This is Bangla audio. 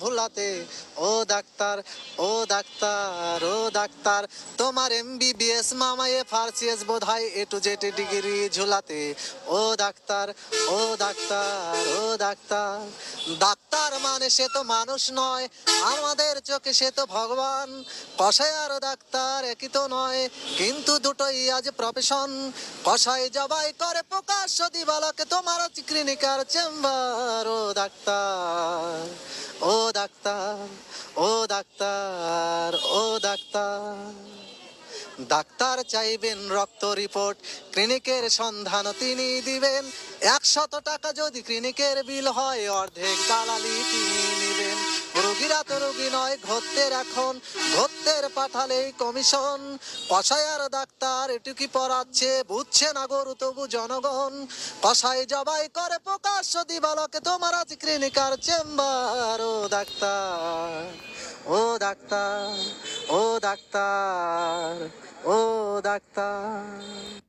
ভুলাতে। ও ডাক্তার, ও ডাক্তার, ও ডাক্তার, তোমার এমবিবিএস মামায়ে ফার্সিএস বোধ হয় এ to Z degree ঝুলাতে। O doctor, O doctor, O doctor. Doctor মানে সে তো মানুষ নয়, আমাদের চোখে সে তো ভগবান। কষাই আর ডাক্তার একই তো নয়, কিন্তু দুটোই আজ প্রফেশন। কষাই জবাই করে প্রকাশ্য দিবালকে, তোমার ক্লিনিকার চেম্বার। ও ডাক্তার, ও ডাক্তার, ও ডাক্তার, ও ডাক্তার। ডাক্তার চাইবেন রক্ত রিপোর্ট, ক্লিনিকের সন্ধান তিনি দিবেন। 100 টাকা যদি ক্লিনিকের বিল হয়, অর্ধেক দালালি তিনি নিবেন। রোগীরা তো রোগী নয়, ঘত্তের এখন, ঘত্তের পাঠালেই কমিশন। কষাই আর ডাক্তার এটুকি পড়াচ্ছে, বুঝছে না গরু তবু জনগণ। কষাই জবাই করে প্রকাশ্য দিবালকে, তোমার আজ ক্লিনিকার চেম্বার। ও ডাক্তার, ও ডাক্তার, ও ডাক্তার, ও ডাক্তার।